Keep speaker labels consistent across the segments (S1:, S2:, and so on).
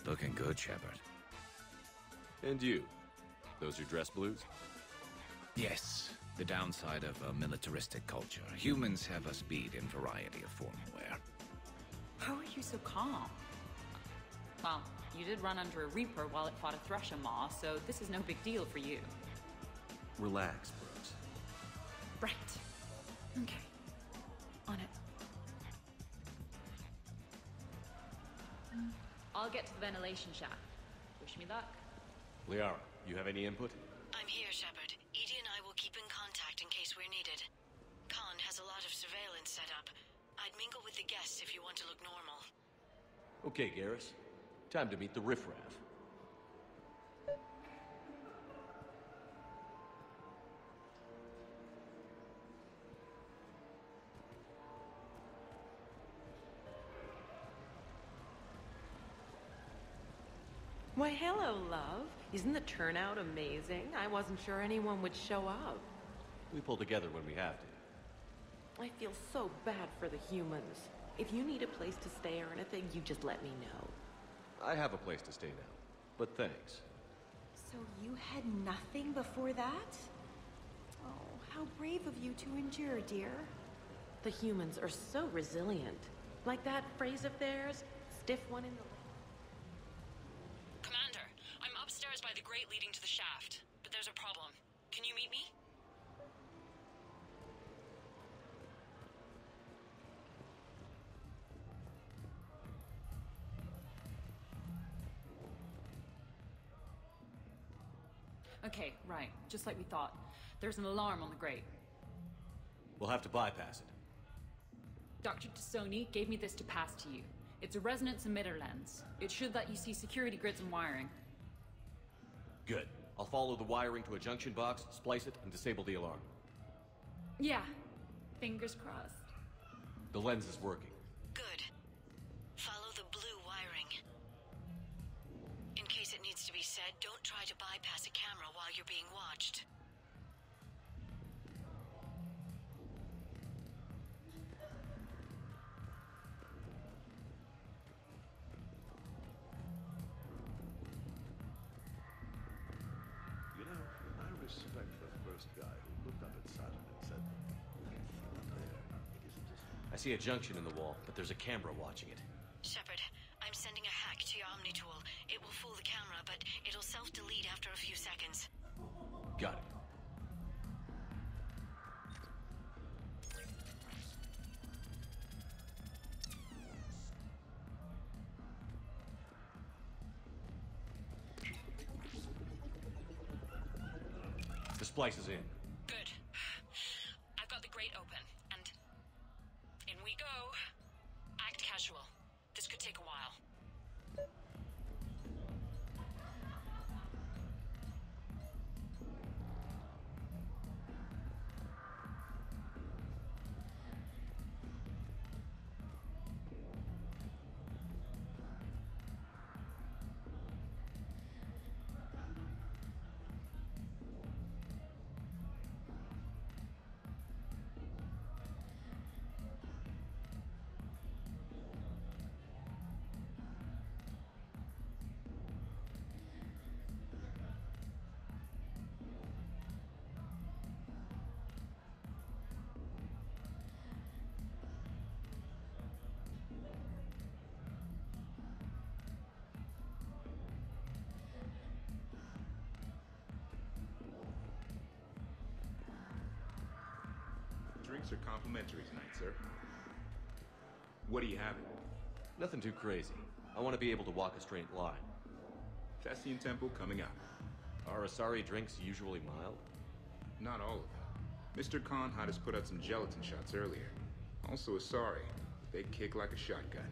S1: Looking good, Shepard.
S2: And you? Those your dress blues?
S1: Yes, the downside of a militaristic culture. Humans have a speed and variety of formal wear.
S3: How are you so calm? Well, you did run under a Reaper while it fought a Thresher Maw, so this is no big deal for you.
S2: Relax, bros.
S3: Right. Okay. On it. I'll get to the ventilation shaft. Wish me luck.
S2: Liara, you have any input?
S4: I'm here, Shepard. Edie and I will keep in contact in case we're needed. Khan has a lot of surveillance set up. I'd mingle with the guests if you want to look normal.
S2: Okay, Garrus. Time to meet the riffraff.
S5: Why, hello, love. Isn't the turnout amazing? I wasn't sure anyone would show up.
S2: We pull together when we have to.
S5: I feel so bad for the humans. If you need a place to stay or anything, you just let me know.
S2: I have a place to stay now, but thanks.
S6: So you had nothing before that? Oh, how brave of you to endure, dear.
S5: The humans are so resilient. Like that phrase of theirs, stiff one in the...
S4: Commander, I'm upstairs by the grate leading to the shaft, but there's a problem. Can you meet me?
S3: Okay, right. Just like we thought. There's an alarm on the grate.
S2: We'll have to bypass it.
S3: Dr. Tassoni gave me this to pass to you. It's a resonance emitter lens. It should let you see security grids and wiring.
S2: Good. I'll follow the wiring to a junction box, splice it, and disable the alarm.
S3: Yeah. Fingers crossed.
S2: The lens is working.
S4: Good. Follow the blue wiring. In case it needs to be said, don't try to bypass a camera while you're being watched.
S7: You know, I respect the first guy who looked up at Saturn and said, "Look there. It isn't just..."
S2: I see a junction in the wall, but there's a camera watching it.
S4: Shepard, I'm sending a hack to your Omni tool. It will fool the camera, but it'll self-delete after a few seconds.
S2: Got it. The splice is in.
S4: Good. I've got the grate open, and in we go. Act casual. This could take a while.
S8: Drinks are complimentary tonight, sir. What are you having?
S2: Nothing too crazy. I want to be able to walk a straight line.
S8: Tessian Temple coming up.
S2: Are Asari drinks usually mild?
S8: Not all of them. Mr. Khan had us put out some gelatin shots earlier. Also Asari. They kick like a shotgun.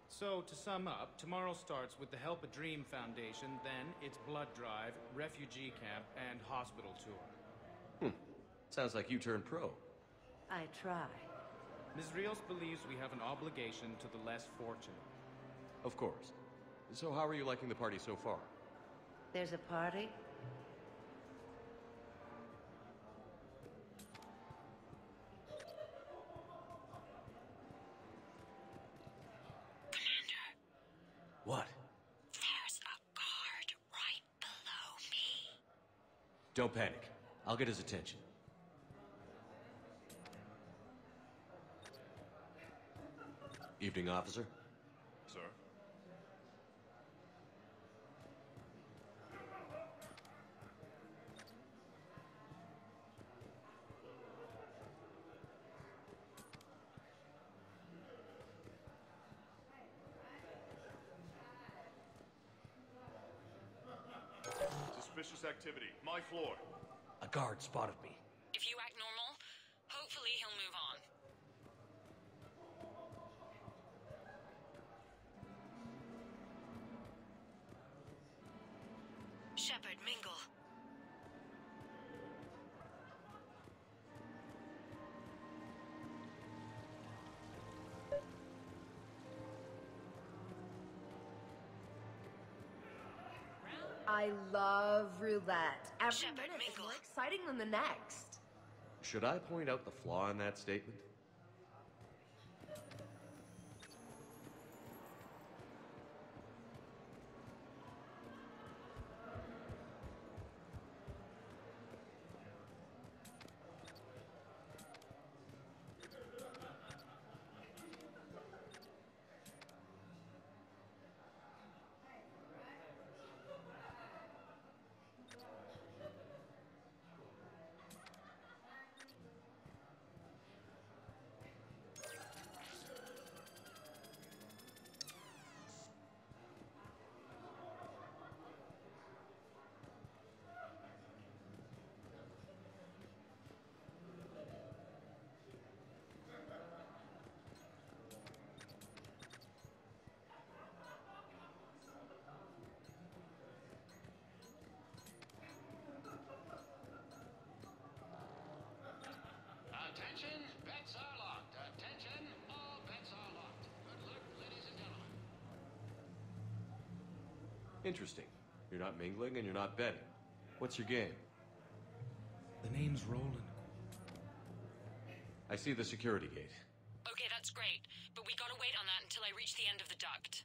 S9: So, to sum up, tomorrow starts with the Help a Dream Foundation, then it's blood drive, refugee camp, and hospital tour.
S2: Sounds like you turned pro.
S5: I try.
S9: Ms. Rios believes we have an obligation to the less fortunate.
S2: Of course. So how are you liking the party so far?
S10: There's a party?
S2: What?
S4: There's a guard right below me.
S2: Don't panic. I'll get his attention. Evening, officer.
S7: Sir? Suspicious activity. My floor.
S2: A guard spotted me.
S4: If you act normal, hopefully he'll move on. Shepard, mingle.
S11: I love roulette. Every
S4: Shepard,
S11: minute is
S4: mingle.
S11: more exciting than the next.
S2: Should I point out the flaw in that statement?
S12: Attention, bets are locked. Attention, all bets are locked. Good luck, ladies and gentlemen.
S2: Interesting. You're not mingling and you're not betting. What's your game?
S9: The name's Roland.
S2: I see the security gate.
S4: Okay, that's great, but we gotta wait on that until I reach the end of the duct.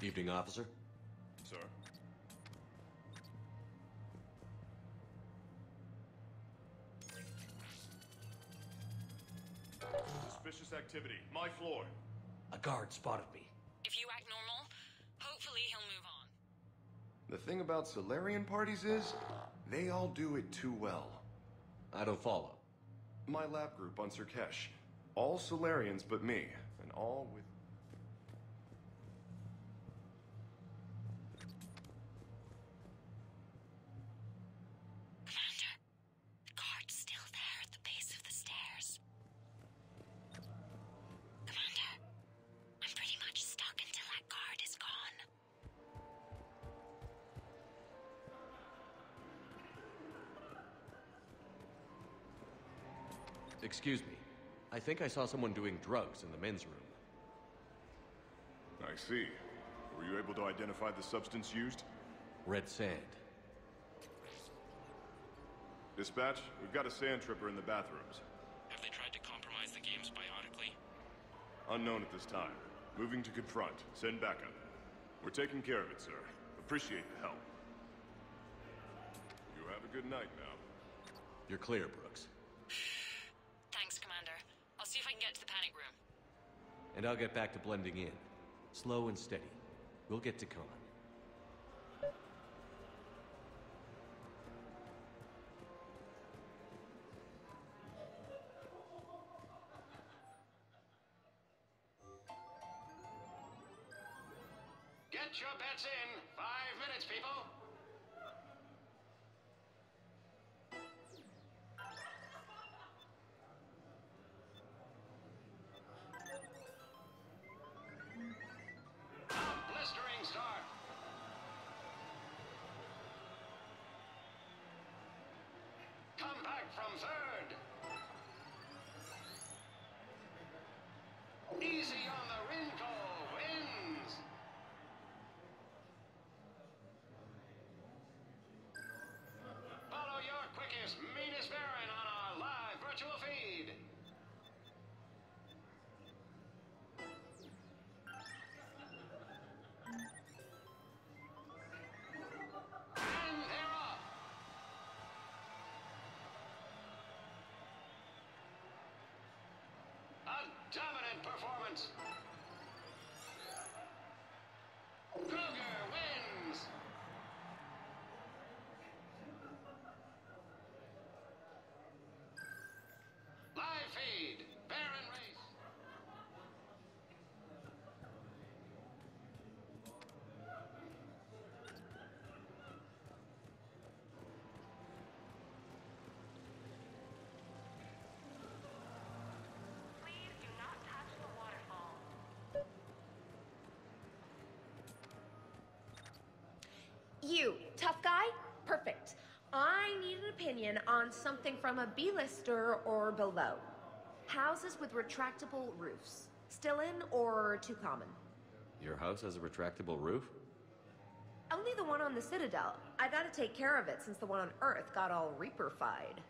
S2: Evening, officer.
S7: Sir? Suspicious activity. My floor.
S2: A guard spotted me.
S4: If you act normal, hopefully he'll move on.
S13: The thing about Solarian parties is, they all do it too well.
S2: I don't follow.
S13: My lab group on Sirkesh. All Solarians but me, and all with...
S4: Commander, the guard's still there at the base of the stairs. Commander, I'm pretty much stuck until that guard is gone.
S2: Excuse me. I think I saw someone doing drugs in the men's room.
S13: I see. Were you able to identify the substance used?
S2: Red sand.
S13: Dispatch, we've got a sand tripper in the bathrooms.
S12: Have they tried to compromise the games biotically?
S13: Unknown at this time. Moving to confront. Send backup. We're taking care of it, sir. Appreciate the help. You have a good night now.
S2: You're clear, Brooks.
S4: Thanks, Commander. I'll see if I can get to the panic room.
S2: And I'll get back to blending in. Slow and steady. We'll get to Khan.
S12: Get your bets in. 5 minutes, people. performance. Kruger wins. Live feed. Baron race.
S4: Please do not touch the waterfall.
S11: You, tough guy? Perfect. I need an opinion on something from a B-lister or below. Houses with retractable roofs. Still in or too common?
S2: Your house has a retractable roof?
S11: Only the one on the Citadel. I gotta take care of it since the one on Earth got all Reaper-fied.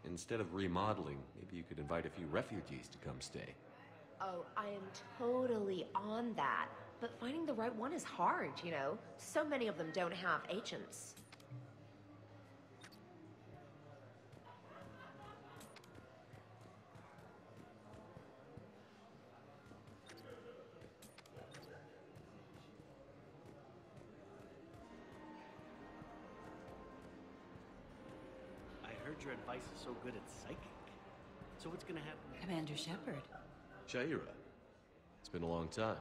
S2: Instead of remodeling, maybe you could invite a few refugees to come stay.
S11: Oh, I am totally on that. But finding the right one is hard, you know? So many of them don't have agents.
S14: I heard your advice is so good at psychic. So what's gonna happen?
S15: Commander Shepard.
S2: Shaira, it's been a long time.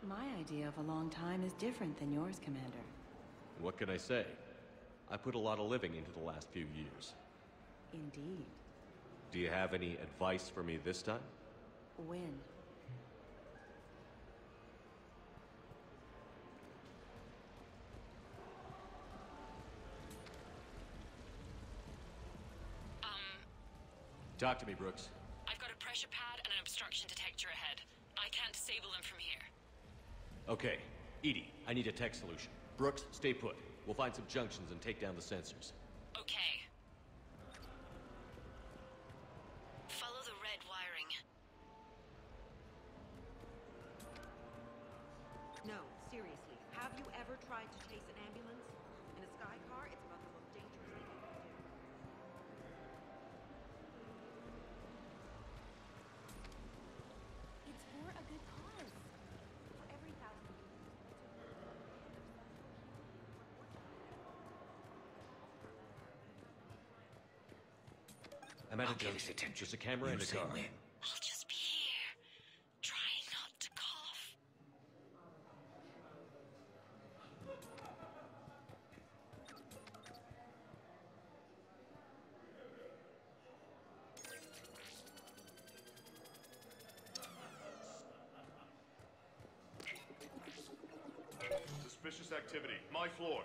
S15: My idea of a long time is different than yours, Commander.
S2: What can I say? I put a lot of living into the last few years.
S15: Indeed.
S2: Do you have any advice for me this time?
S15: When?
S2: Talk to me, Brooks.
S3: I've got a pressure pad and an obstruction detector ahead. I can't disable them from here.
S2: Okay, Edie, I need a tech solution. Brooks, stay put. We'll find some junctions and take down the sensors.
S3: Okay.
S4: Follow the red wiring.
S5: No, seriously. Have you ever tried to chase an ambulance? In a sky car, it's about the most dangerous thing you can do.
S6: It's for a good cause. For every 1,000
S2: I'm at a
S1: I'll get his
S2: junction.
S1: attention.
S2: Just a camera and a
S1: say
S2: car.
S1: when.
S4: I'll just be here. Try not to cough.
S13: Suspicious activity. My floor.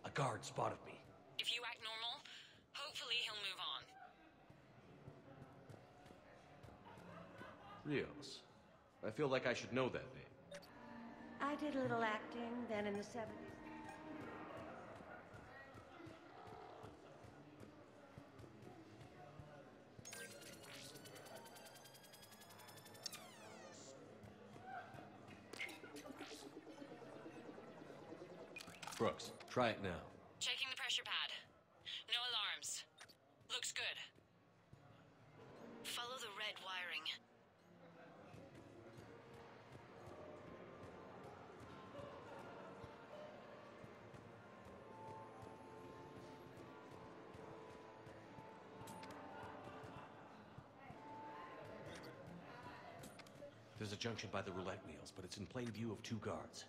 S2: A guard spotted me.
S3: If you act normal, hopefully he'll move on.
S2: Rios. I feel like I should know that name.
S10: I did a little acting then in the 70s.
S2: Brooks, try it now.
S3: Checking the pressure pad. No alarms. Looks good.
S4: Follow the red wiring.
S2: There's a junction by the roulette wheels, but it's in plain view of two guards.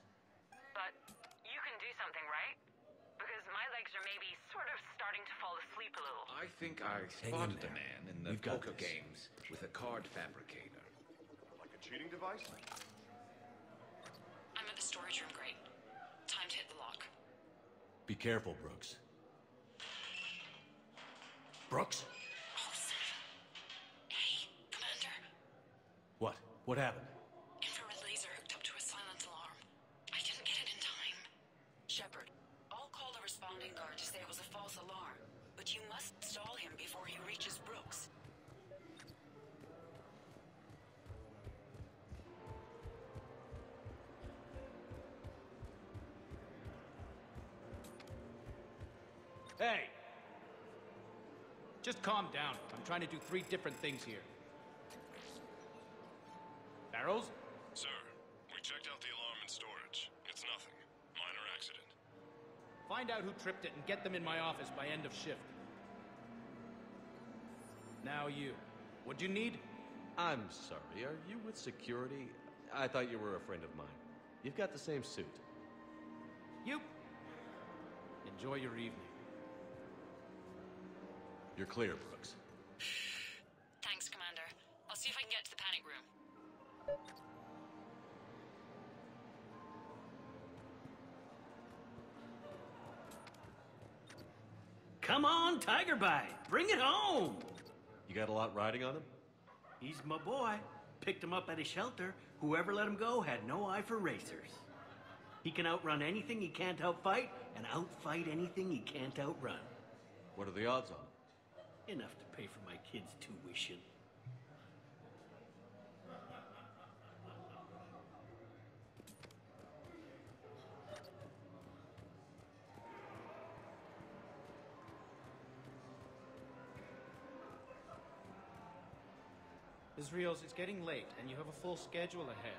S3: But you can do something, right? Because my legs are maybe sort of starting to fall asleep a little.
S1: I think I
S2: Hang in
S1: spotted a
S2: there.
S1: man in the
S2: We've got
S1: poker
S2: this.
S1: games with a card fabricator.
S13: Like a cheating device?
S3: I'm at the storage room, great. Time to hit the lock.
S2: Be careful, Brooks. Brooks?
S3: Oh, son of a... Hey, Commander.
S2: What? What happened?
S3: Infrared laser hooked up to a silent alarm. I didn't get it in time. Shepard, I'll call the responding guard to say it was a false alarm. But you must stall him before he reaches Brooks.
S9: Hey! Just calm down. I'm trying to do 3 different things here. barrels?
S13: Sir, we checked out the alarm in storage. It's nothing. Minor accident.
S9: Find out who tripped it and get them in my office by end of shift. Now you. What'd you need?
S2: I'm sorry, are you with security? I thought you were a friend of mine. You've got the same suit.
S9: You. Enjoy your evening.
S2: You're clear, Brooks.
S3: Thanks, Commander. I'll see if I can get to the panic room.
S14: Come on, Tiger Bite. Bring it home.
S2: You got a lot riding on him?
S14: He's my boy. Picked him up at a shelter. Whoever let him go had no eye for racers. He can outrun anything he can't outfight, and outfight anything he can't outrun.
S2: What are the odds on it?
S14: Enough to pay for my kids' tuition.
S9: Israels, it's getting late, and you have a full schedule ahead.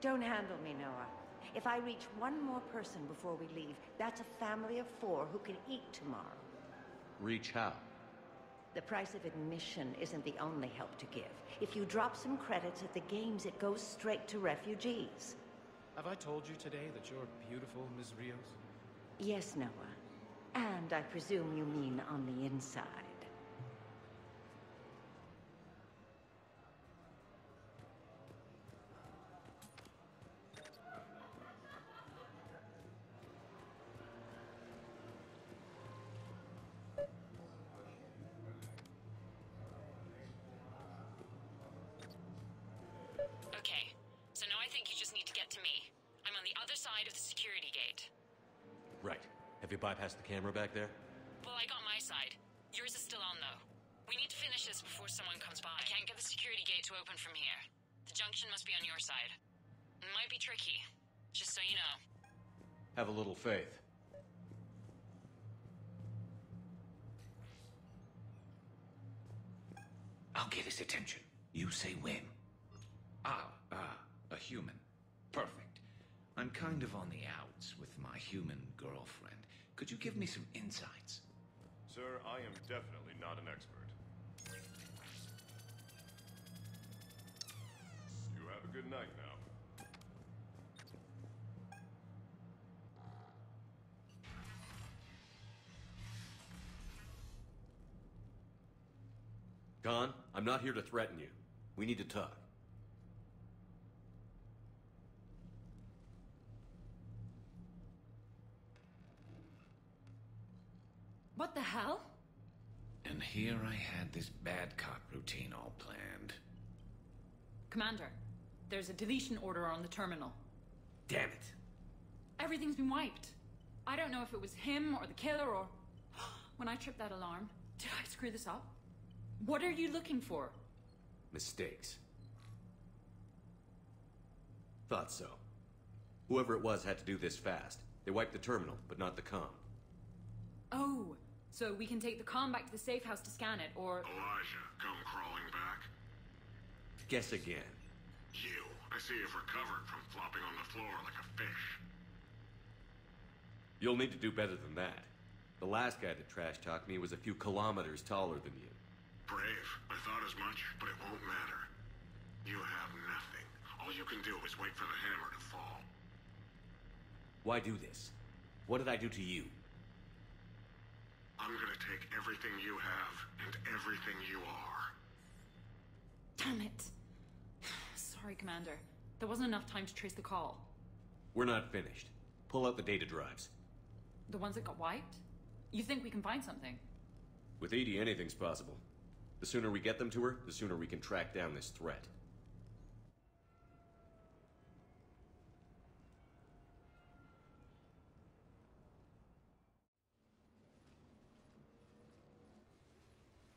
S10: Don't handle me, Noah. If I reach one more person before we leave, that's a family of 4 who can eat tomorrow.
S2: Reach how?
S10: The price of admission isn't the only help to give. If you drop some credits at the games, it goes straight to refugees.
S9: Have I told you today that you're beautiful, Ms. Rios?
S10: Yes, Noah. And I presume you mean on the inside.
S3: Okay, so now I think you just need to get to me. I'm on the other side of the security gate.
S2: Right. Have you bypassed the camera back there?
S3: Well, I got my side. Yours is still on, though. We need to finish this before someone comes by. I can't get the security gate to open from here. The junction must be on your side. It might be tricky, just so you know.
S2: Have a little faith.
S1: I'll get his attention. You say when. A human. Perfect. I'm kind of on the outs with my human girlfriend. Could you give me some insights?
S13: Sir, I am definitely not an expert. You have a good night now.
S2: Khan, I'm not here to threaten you. We need to talk.
S3: What the hell?
S1: And here I had this bad cop routine all planned.
S16: Commander, there's a deletion order on the terminal.
S1: Damn it.
S16: Everything's been wiped. I don't know if it was him or the killer or... When I tripped that alarm, did I screw this up? What are you looking for?
S2: Mistakes. Thought so. Whoever it was had to do this fast. They wiped the terminal, but not the comm.
S16: Oh, so we can take the comm back to the safe house to scan it, or...
S17: Elijah, come crawling back.
S2: Guess again.
S17: You. I see you've recovered from flopping on the floor like a fish.
S2: You'll need to do better than that. The last guy that trash-talked me was a few kilometers taller than you.
S17: Brave. I thought as much, but it won't matter. You have nothing. All you can do is wait for the hammer to fall.
S2: Why do this? What did I do to you?
S17: I'm gonna take everything you have and everything you are.
S16: Damn it. Sorry, Commander. There wasn't enough time to trace the call.
S2: We're not finished. Pull out the data drives.
S16: The ones that got wiped? You think we can find something?
S2: With Edie, anything's possible. The sooner we get them to her, the sooner we can track down this threat.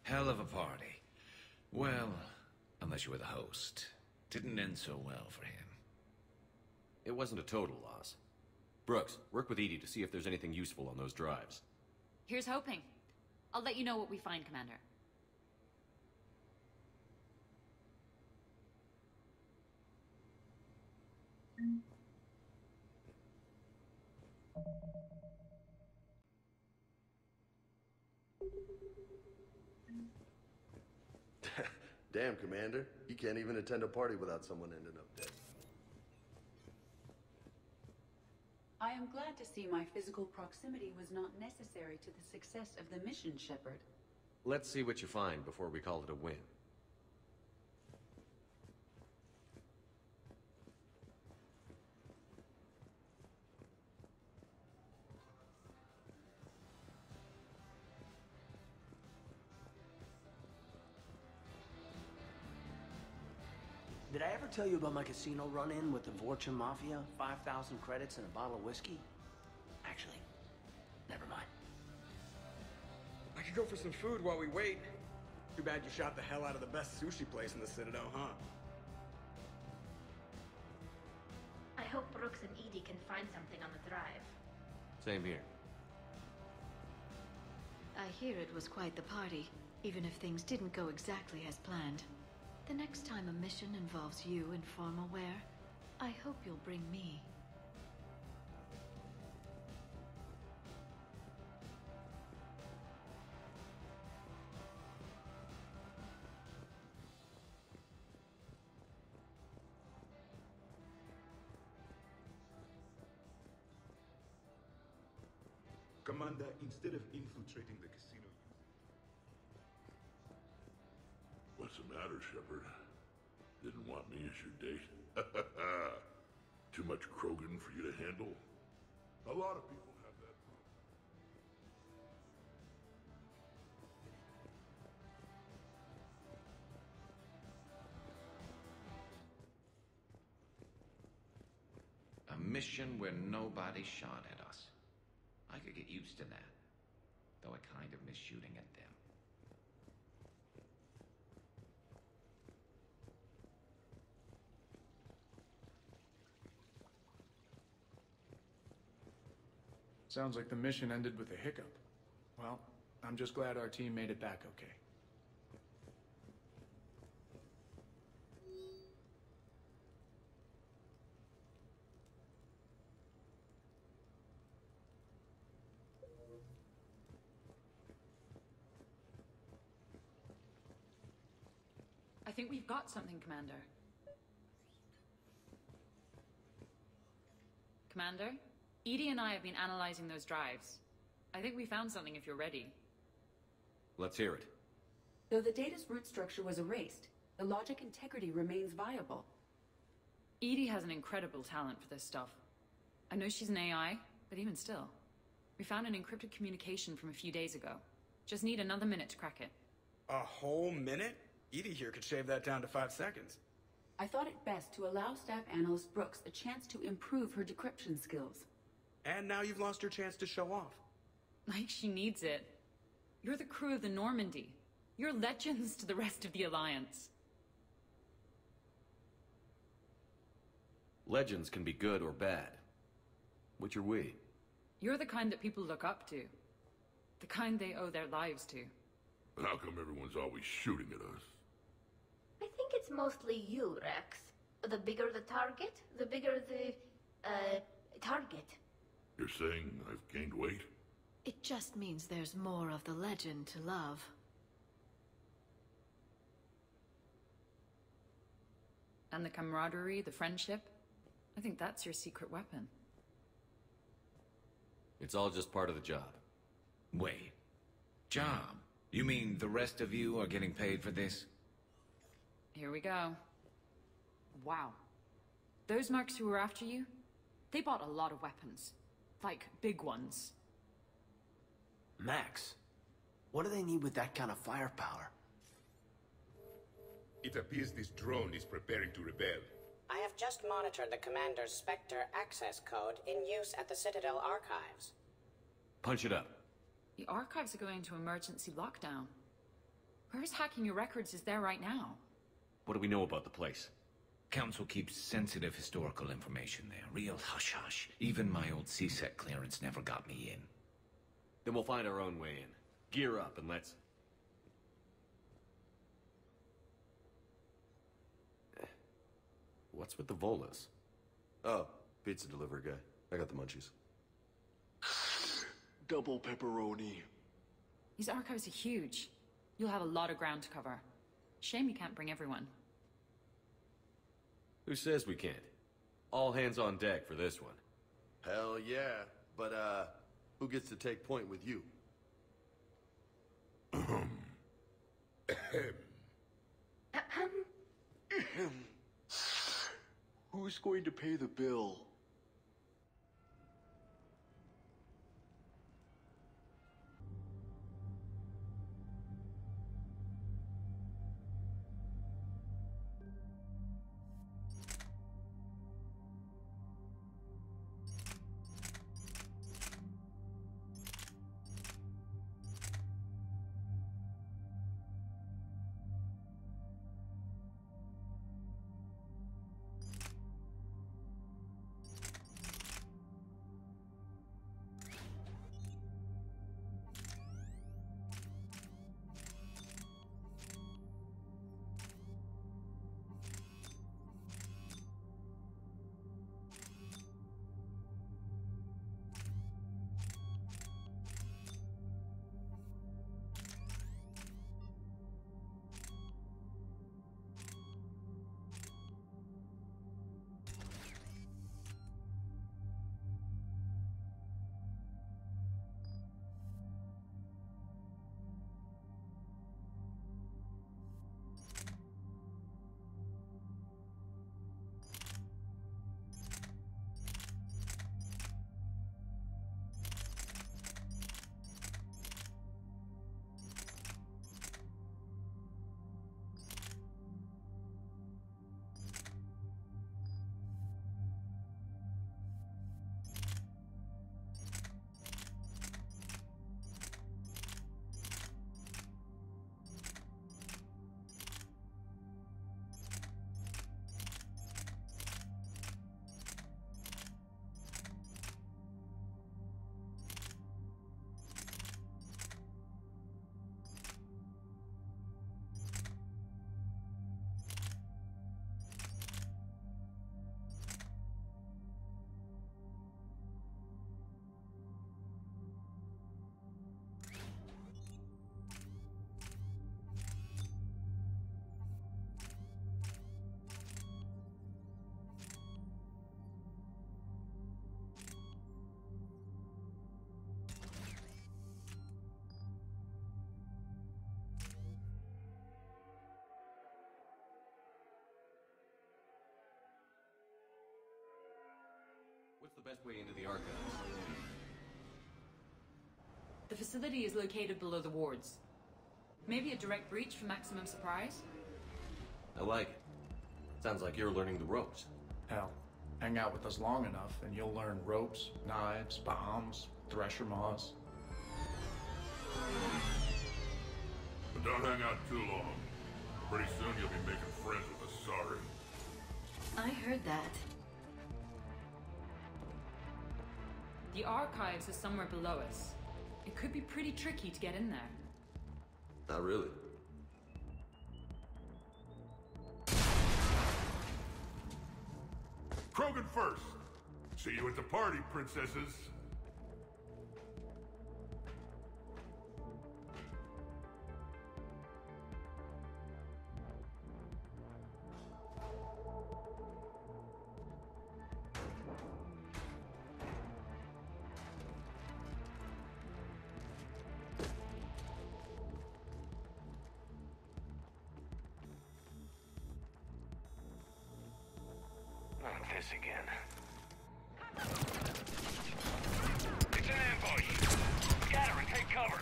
S1: Hell of a party. Well, unless you were the host. Didn't end so well for him.
S2: It wasn't a total loss. Brooks, work with Edie to see if there's anything useful on those drives.
S16: Here's hoping. I'll let you know what we find, Commander.
S7: Damn, Commander. You can't even attend a party without someone ending up dead.
S15: I am glad to see my physical proximity was not necessary to the success of the mission, Shepard.
S2: Let's see what you find before we call it a win.
S18: Did I ever tell you about my casino run-in with the Vorcha Mafia? 5,000 credits and a bottle of whiskey? Actually, never mind.
S19: I could go for some food while we wait. Too bad you shot the hell out of the best sushi place in the Citadel, huh?
S11: I hope Brooks and Edie can find something on the drive.
S2: Same here.
S4: I hear it was quite the party, even if things didn't go exactly as planned. The next time a mission involves you in formal wear, I hope you'll bring me.
S8: Commander, instead of infiltrating the casino...
S20: What's the matter, Shepard? Didn't want me as your date? Too much Krogan for you to handle? A lot of people have that
S1: problem. A mission where nobody shot at us. I could get used to that, though I kind of miss shooting at them.
S9: Sounds like the mission ended with a hiccup. Well, I'm just glad our team made it back okay.
S16: I think we've got something, Commander. Commander? Edie and I have been analyzing those drives. I think we found something if you're ready.
S2: Let's hear it.
S15: Though the data's root structure was erased, the logic integrity remains viable.
S16: Edie has an incredible talent for this stuff. I know she's an AI, but even still. We found an encrypted communication from a few days ago. Just need another minute to crack it.
S19: A whole minute? Edie here could shave that down to 5 seconds.
S15: I thought it best to allow Staff Analyst Brooks a chance to improve her decryption skills.
S19: And now you've lost your chance to show off.
S16: Like she needs it. You're the crew of the Normandy. You're legends to the rest of the Alliance.
S2: Legends can be good or bad. Which are we?
S16: You're the kind that people look up to. The kind they owe their lives to.
S20: How come everyone's always shooting at us?
S11: I think it's mostly you, Rex. The bigger the target, the bigger the, target.
S20: You're saying I've gained weight?
S4: It just means there's more of the legend to love.
S16: And the camaraderie, the friendship? I think that's your secret weapon.
S2: It's all just part of the job.
S1: Wait. Job? You mean the rest of you are getting paid for this?
S16: Here we go. Wow. Those mercs who were after you, they bought a lot of weapons. Like, big ones.
S18: Max, what do they need with that kind of firepower?
S8: It appears this drone is preparing to rebel.
S21: I have just monitored the Commander's Spectre access code in use at the Citadel archives.
S2: Punch it up.
S16: The archives are going into emergency lockdown. Whoever's hacking your records is there right now.
S2: What do we know about the place?
S1: Council keeps sensitive historical information there. Real hush-hush. Even my old CSEC clearance never got me in.
S2: Then we'll find our own way in. Gear up and let's... What's with the Volas?
S12: Oh, pizza delivery guy. I got the munchies.
S22: Double pepperoni.
S16: These archives are huge. You'll have a lot of ground to cover. Shame you can't bring everyone.
S2: Who says we can't? All hands on deck for this one.
S12: Hell yeah. But, who gets to take point with you?
S22: Who's going to pay the bill?
S2: What's the best way into the archives?
S16: The facility is located below the wards. Maybe a direct breach for maximum surprise?
S2: I like it. Sounds like you're learning the ropes.
S23: Hell, hang out with us long enough and you'll learn ropes, knives, bombs, thresher maws.
S20: But don't hang out too long. Pretty soon you'll be making friends with the sorry.
S4: I heard that.
S16: The archives are somewhere below us. It could be pretty tricky to get in there.
S12: Not really.
S20: Krogan first. See you at the party, princesses.
S17: Not this again. It's an ambush! Scatter and take cover!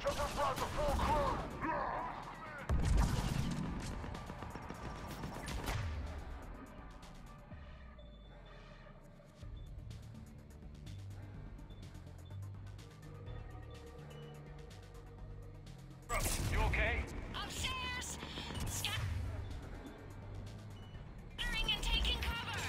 S17: Just brought the full crew! You okay?
S3: Upstairs! Scattering and taking cover!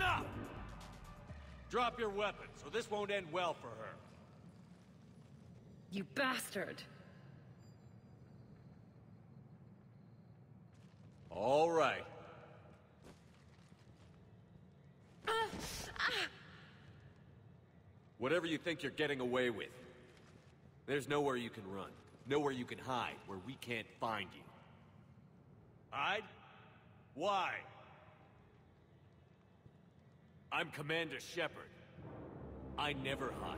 S2: Enough! Drop your weapons, or this won't end well for her.
S16: You bastard!
S2: All right. Whatever you think you're getting away with, there's nowhere you can run. Nowhere you can hide where we can't find you. Hide? Why? I'm Commander Shepard. I never hide.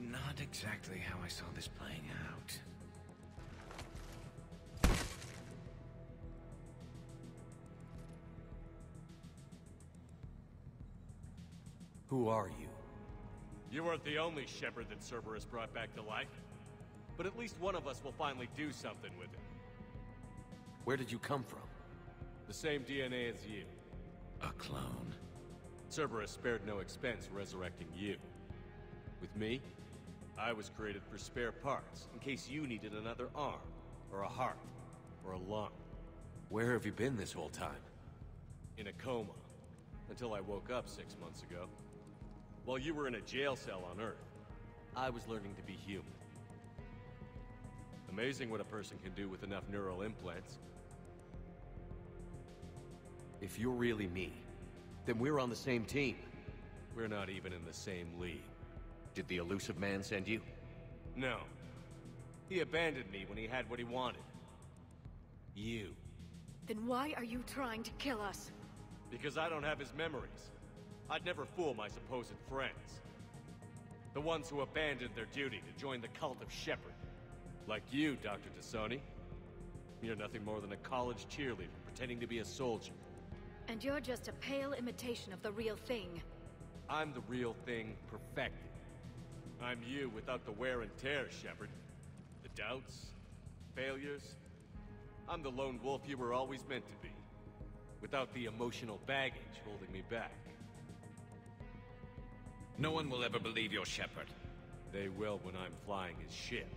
S1: Not exactly how I saw this playing out.
S2: Who are you? You weren't the only Shepard that Cerberus brought back to life. But at least one of us will finally do something with it. Where did you come from? The same DNA as you.
S1: A clone.
S2: Cerberus spared no expense resurrecting you. With me, I was created for spare parts, in case you needed another arm, or a heart, or a lung. Where have you been this whole time? In a coma, until I woke up 6 months ago. While you were in a jail cell on Earth, I was learning to be human. Amazing what a person can do with enough neural implants. If you're really me, then we're on the same team. We're not even in the same league. Did the elusive man send you? No. He abandoned me when he had what he wanted. You.
S4: Then why are you trying to kill us?
S2: Because I don't have his memories. I'd never fool my supposed friends. The ones who abandoned their duty to join the cult of Shepard. Like you, Dr. T'Soni. You're nothing more than a college cheerleader pretending to be a soldier.
S4: And you're just a pale imitation of the real thing.
S2: I'm the real thing perfected. I'm you without the wear and tear, Shepard. The doubts, failures. I'm the lone wolf you were always meant to be. Without the emotional baggage holding me back.
S1: No one will ever believe you're Shepard.
S2: They will when I'm flying his ship.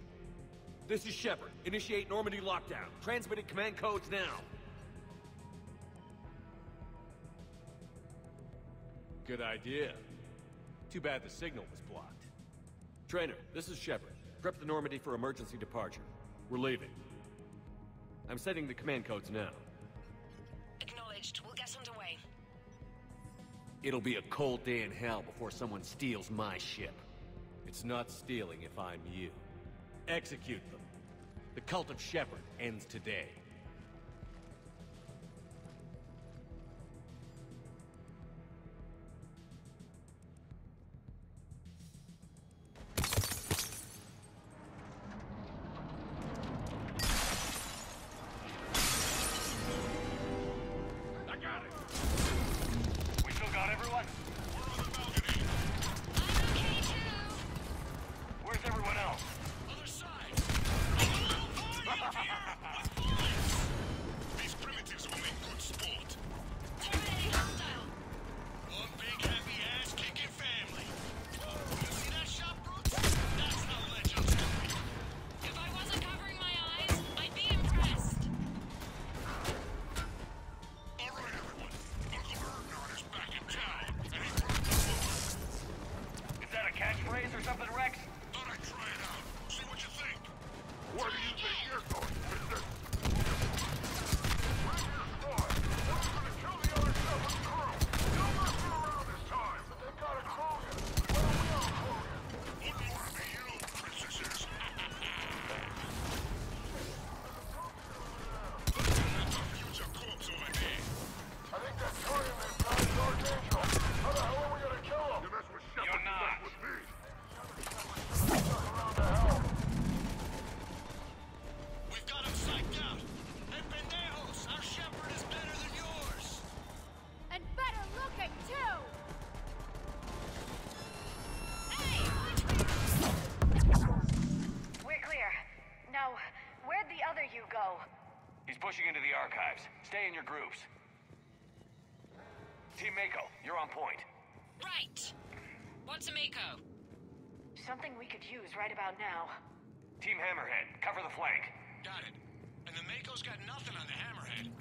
S2: This is Shepard. Initiate Normandy lockdown. Transmitting command codes now. Good idea. Too bad the signal was blocked. Trainer, this is Shepard. Prep the Normandy for emergency departure. We're leaving. I'm setting the command codes now.
S3: Acknowledged. We'll get underway.
S2: It'll be a cold day in hell before someone steals my ship. It's not stealing if I'm you. Execute them. The cult of Shepard ends today. Pushing into the archives. Stay in your groups. Team Mako, you're on point.
S3: Right. What's a Mako?
S4: Something we could use right about now.
S2: Team Hammerhead, cover the flank.
S17: Got it. And the Mako's got nothing on the Hammerhead.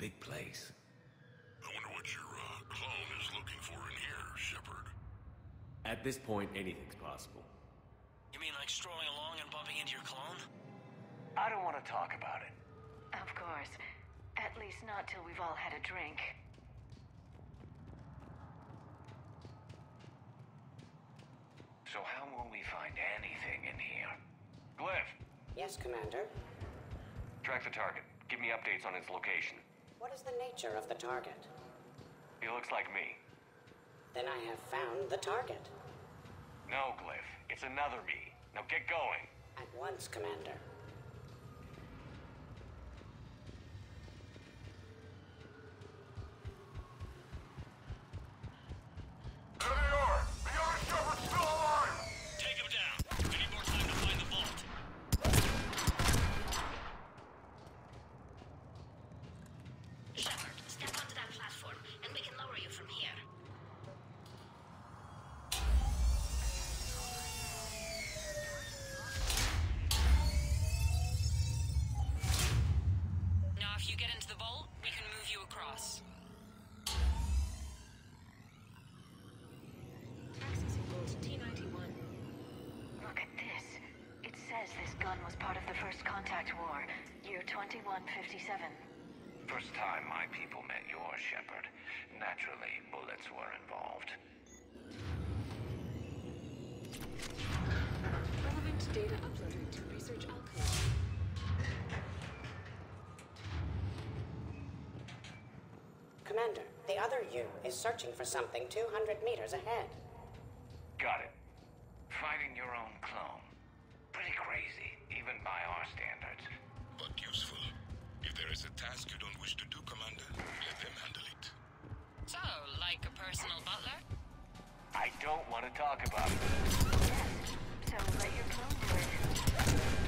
S1: big place.
S20: I wonder what your clone is looking for in here, Shepard.
S2: At this point, anything's possible.
S5: You mean like strolling along and bumping into your clone?
S18: I don't want to talk about it.
S4: Of course. At least not till we've all had a drink.
S18: So how will we find anything in here? Glyph!
S21: Yes, Commander?
S18: Track the target. Give me updates on its location.
S21: What is the nature of the target?
S18: He looks like me.
S21: Then I have found the target.
S18: No, Glyph. It's another me. Now get going.
S21: At once, Commander.
S20: There they are! The other Shepard's still alive!
S5: Take him down. We need more time to find the vault.
S3: Shepard, step onto that platform, and we can lower you from here.
S16: Now, if you get into the vault, we can move you across.
S4: Accessing vault T-91. Look at this. It says this gun was part of the First Contact War, year 2157.
S18: First time my people met yours, Shepard. Naturally, bullets were involved.
S15: Relevant data uploaded to research alcove.
S21: Commander, the other you is searching for something 200 meters ahead.
S18: Got it. Fighting your own clone. Pretty crazy, even by our standards.
S17: But useful. If there is a task you don't wish to do, Commander, let them handle it.
S16: So, like a personal butler?
S18: I don't want to talk about it.
S4: So let your clone do it.